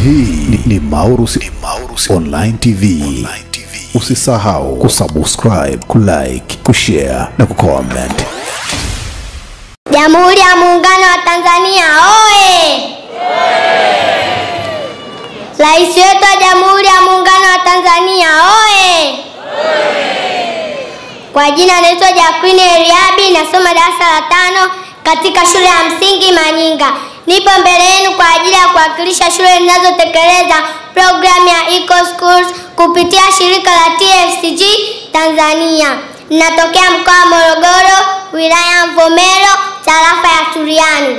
Hii ni Maurusi Online TV. Usisahau kusubscribe, kulike, kushare na kucomment. Jamhuri ya Muungano wa Tanzania oye! Rais wetu wa Jamhuri ya Muungano wa Tanzania oye! Kwa jina naitwa Jacqueline Eliabi, nasoma darasa la 5 katika shule ya msingi Manyinga. Nipo mbele yenu kwa ajili ya kuwakilisha shule zinazotekeleza programu ya Eco Schools kupitia shirika la TFCG Tanzania. Ninatokea mkoa wa Morogoro, wilaya ya Mvomero, tarafa ya Turiani.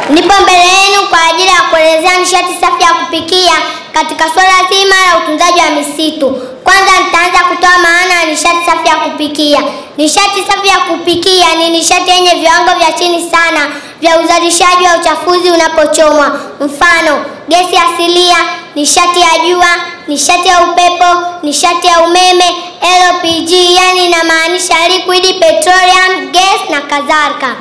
Nipo mbele yenu kwa ajili ya kuelezea nishati safi ya kupikia katika swala zima la utunzaji wa misitu. Kwanza nitaanza kutoa maana ya nishati safi ya kupikia. Nishati safi ya kupikia ni nishati yenye viwango vya chini sana vya uzalishaji wa uchafuzi unapochomwa. Mfano, gesi asilia, nishati ya jua, nishati ya upepo, nishati ya umeme, LPG, yani inamaanisha liquid petroleum gas na kadhalika.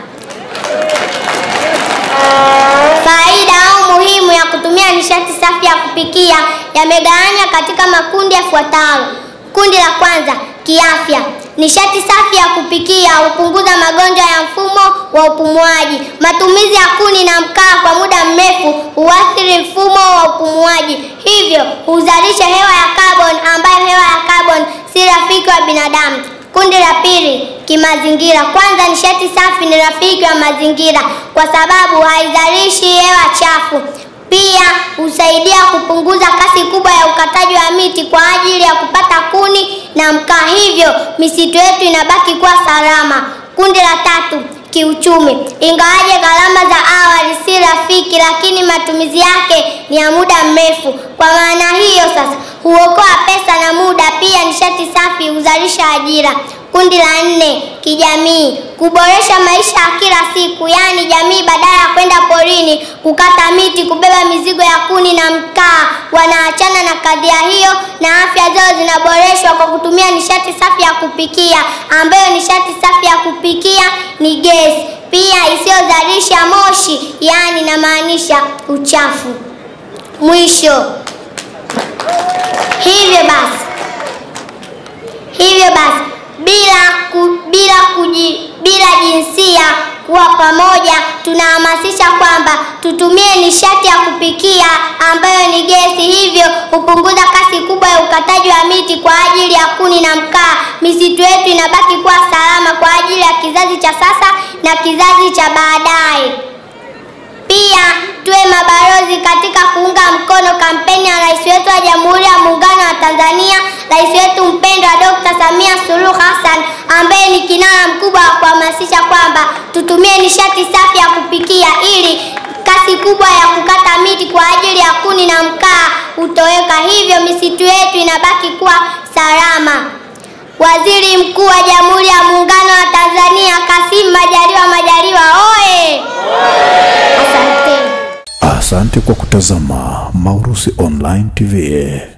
Faida au muhimu ya kutumia nishati safi ya kupikia yamegawanywa katika makundi yafuatayo. Kundi la kwanza, kiafya. Nishati safi ya kupikia hupunguza magonjwa ya mfumo wa upumuaji. Matumizi ya kuni na mkaa kwa muda mrefu huathiri mfumo wa upumuaji, hivyo huzalisha hewa ya carbon ambayo hewa ya carbon si rafiki wa binadamu. Kundi la pili, kimazingira. Kwanza, nishati safi ni rafiki wa mazingira kwa sababu haizalishi hewa chafu. Pia husaidia kupunguza kasi kubwa ya ukataji wa miti kwa ajili ya kupata kuni na mkaa, hivyo misitu yetu inabaki kuwa salama. Kundi la tatu, kiuchumi. Ingawaje gharama za awali si rafiki, lakini matumizi yake ni ya muda mrefu. Kwa maana hiyo sasa huokoa pesa na muda. Pia nishati safi huzalisha ajira. Kundi la 4, kijamii. Kuboresha maisha ya kila siku, yani jamii badala ya kwenda porini kukata miti kubeba mizigo ya kuni na mkaa, wanaachana na kadhia hiyo na afya zao zinaboreshwa kwa kutumia nishati safi ya kupikia, ambayo nishati safi ya kupikia ni gesi, pia isiyozalisha moshi, yani inamaanisha uchafu. Mwisho, hivyo basi bila jinsia kuwa pamoja, tunahamasisha kwamba tutumie nishati ya kupikia ambayo ni gesi, hivyo hupunguza kasi kubwa ya ukataji wa miti kwa ajili ya kuni na mkaa. Misitu yetu inabaki kuwa salama kwa ajili ya kizazi cha sasa na kizazi cha baadaye. Pia tuwe mabalozi katika kuunga mkono kampeni ya Rais wetu wa Jamhuri ya Muungano wa Tanzania, Rais wetu mpendwa Dr. Samia Suluhu Hassan, ambaye ni kinara mkubwa wa kuhamasisha kwamba tutumie nishati safi ya kupikia ili kasi kubwa ya kukata miti kwa ajili ya kuni na mkaa utoweka, hivyo misitu yetu inabaki kuwa salama. Waziri Mkuu wa Jamhuri ya Muungano wa Tanzania Kassim Majaliwa oye! Asante kwa kutazama Maurusi Online TV.